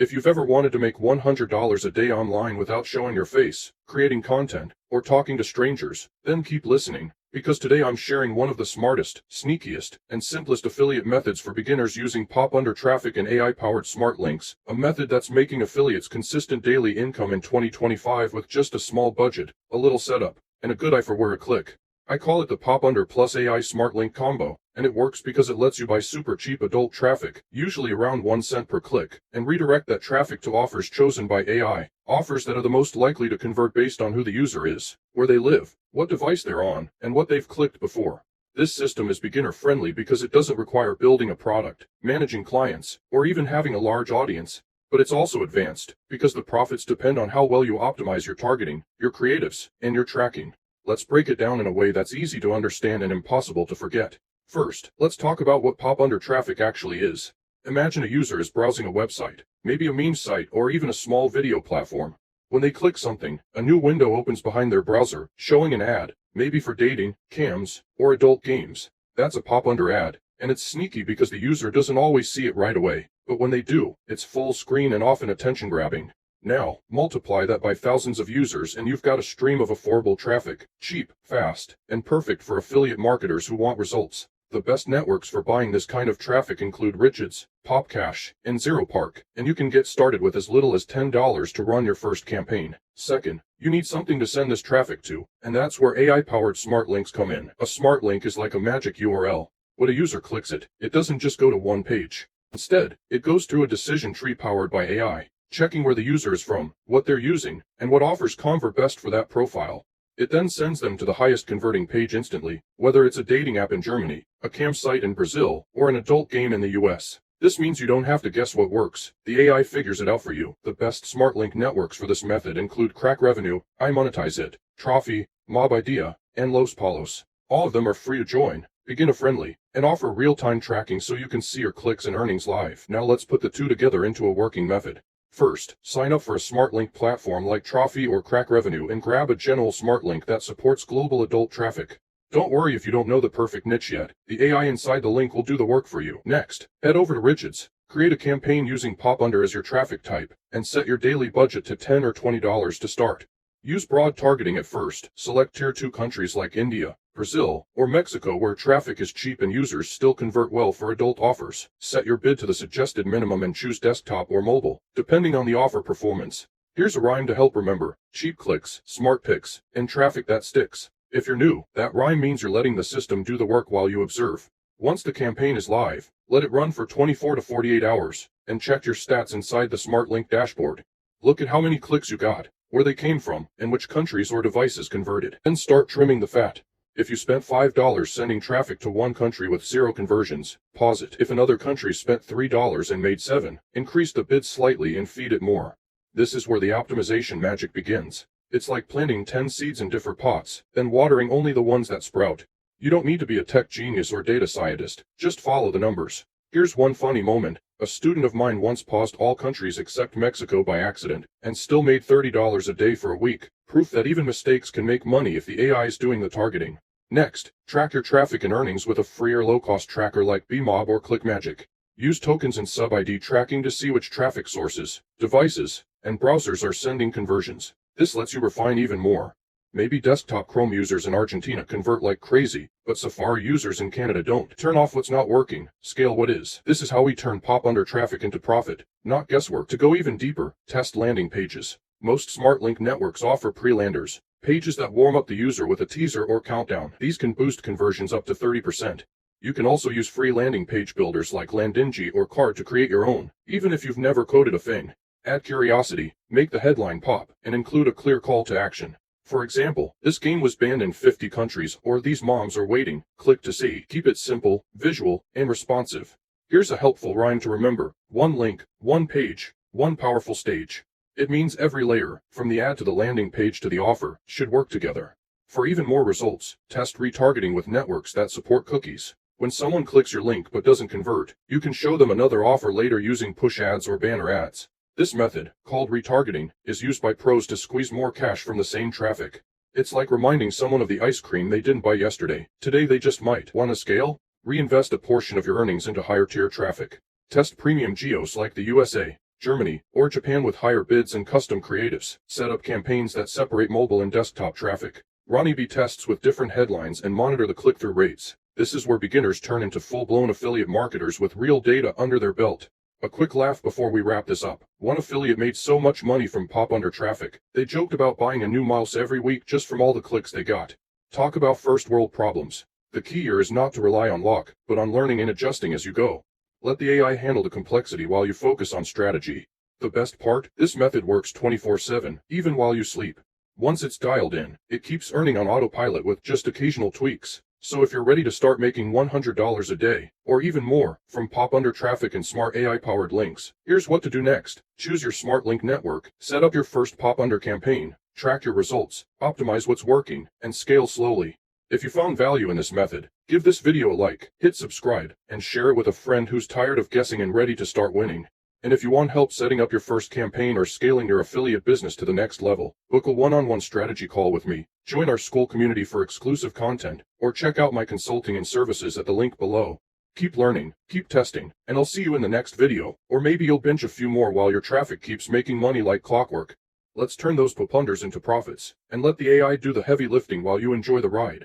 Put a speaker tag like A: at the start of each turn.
A: If you've ever wanted to make $100 a day online without showing your face, creating content, or talking to strangers, then keep listening, because today I'm sharing one of the smartest, sneakiest, and simplest affiliate methods for beginners using Popunder traffic and AI-powered smart links, a method that's making affiliates consistent daily income in 2025 with just a small budget, a little setup, and a good eye for where to click. I call it the Popunder plus AI Smart Link combo, and it works because it lets you buy super cheap adult traffic, usually around 1 cent per click, and redirect that traffic to offers chosen by AI, offers that are the most likely to convert based on who the user is, where they live, what device they're on, and what they've clicked before. This system is beginner-friendly because it doesn't require building a product, managing clients, or even having a large audience. But it's also advanced, because the profits depend on how well you optimize your targeting, your creatives, and your tracking. Let's break it down in a way that's easy to understand and impossible to forget. First, let's talk about what Popunder traffic actually is. Imagine a user is browsing a website, maybe a meme site or even a small video platform. When they click something, a new window opens behind their browser, showing an ad, maybe for dating, cams, or adult games. That's a Popunder ad, and it's sneaky because the user doesn't always see it right away, but when they do, it's full screen and often attention-grabbing. Now, multiply that by thousands of users and you've got a stream of affordable traffic, cheap, fast, and perfect for affiliate marketers who want results. The best networks for buying this kind of traffic include Richards, Popcash, and ZeroPark, and you can get started with as little as $10 to run your first campaign. Second, you need something to send this traffic to, and that's where AI-powered smart links come in. A smart link is like a magic URL. When a user clicks it, it doesn't just go to one page. Instead, it goes through a decision tree powered by AI, checking where the user is from, what they're using, and what offers convert best for that profile. It then sends them to the highest converting page instantly, whether it's a dating app in Germany, a campsite in Brazil, or an adult game in the US. This means you don't have to guess what works. The AI figures it out for you. The best smart link networks for this method include Crack Revenue, iMonetize.it, Trophy, Mob Idea, and Los Palos. All of them are free to join, beginner-friendly, and offer real-time tracking so you can see your clicks and earnings live. Now let's put the two together into a working method. First, sign up for a smart link platform like Trophy or Crack Revenue and grab a general smart link that supports global adult traffic. Don't worry if you don't know the perfect niche yet. The AI inside the link will do the work for you. Next, head over to Richards, create a campaign using Popunder as your traffic type, and set your daily budget to $10 or $20 to start. Use broad targeting at first. Select Tier 2 countries like India, Brazil, or Mexico where traffic is cheap and users still convert well for adult offers. Set your bid to the suggested minimum and choose desktop or mobile, depending on the offer performance. Here's a rhyme to help remember: cheap clicks, smart picks, and traffic that sticks. If you're new, that rhyme means you're letting the system do the work while you observe. Once the campaign is live, let it run for 24 to 48 hours, and check your stats inside the Smart Link dashboard. Look at how many clicks you got, where they came from, and which countries or devices converted. Then start trimming the fat. If you spent $5 sending traffic to one country with 0 conversions, pause it. If another country spent $3 and made 7, increase the bid slightly and feed it more. This is where the optimization magic begins. It's like planting 10 seeds in different pots, then watering only the ones that sprout. You don't need to be a tech genius or data scientist, just follow the numbers. Here's one funny moment. A student of mine once paused all countries except Mexico by accident, and still made $30 a day for a week. Proof that even mistakes can make money if the AI is doing the targeting. Next, track your traffic and earnings with a free or low-cost tracker like Bmob or ClickMagick. Use tokens and sub-ID tracking to see which traffic sources, devices, and browsers are sending conversions. This lets you refine even more. Maybe desktop Chrome users in Argentina convert like crazy, but Safari users in Canada don't. Turn off what's not working, scale what is. This is how we turn Popunder traffic into profit, not guesswork. To go even deeper, test landing pages. Most smart link networks offer pre-landers, pages that warm up the user with a teaser or countdown. These can boost conversions up to 30%. You can also use free landing page builders like Landingi or Cart to create your own, even if you've never coded a thing. Add curiosity, make the headline pop, and include a clear call to action. For example, this game was banned in 50 countries, or these moms are waiting, click to see. Keep it simple, visual, and responsive. Here's a helpful rhyme to remember: one link, one page, one powerful stage. It means every layer, from the ad to the landing page to the offer, should work together. For even more results, test retargeting with networks that support cookies. When someone clicks your link but doesn't convert, you can show them another offer later using push ads or banner ads. This method, called retargeting, is used by pros to squeeze more cash from the same traffic. It's like reminding someone of the ice cream they didn't buy yesterday. Today they just might. Want to scale? Reinvest a portion of your earnings into higher tier traffic. Test premium geos like the USA, Germany, or Japan with higher bids and custom creatives. Set up campaigns that separate mobile and desktop traffic. Run A/B tests with different headlines and monitor the click-through rates. This is where beginners turn into full-blown affiliate marketers with real data under their belt. A quick laugh before we wrap this up. One affiliate made so much money from Popunder traffic, they joked about buying a new mouse every week just from all the clicks they got. Talk about first world problems. The key here is not to rely on luck, but on learning and adjusting as you go. Let the AI handle the complexity while you focus on strategy. The best part? This method works 24/7, even while you sleep. Once it's dialed in, it keeps earning on autopilot with just occasional tweaks. So if you're ready to start making $100 a day, or even more, from Popunder traffic and smart AI-powered links, here's what to do next. Choose your smart link network, set up your first Popunder campaign, track your results, optimize what's working, and scale slowly. If you found value in this method, give this video a like, hit subscribe, and share it with a friend who's tired of guessing and ready to start winning. And if you want help setting up your first campaign or scaling your affiliate business to the next level, book a one-on-one strategy call with me, join our school community for exclusive content, or check out my consulting and services at the link below. Keep learning, keep testing, and I'll see you in the next video, or maybe you'll binge a few more while your traffic keeps making money like clockwork. Let's turn those Popunders into profits, and let the AI do the heavy lifting while you enjoy the ride.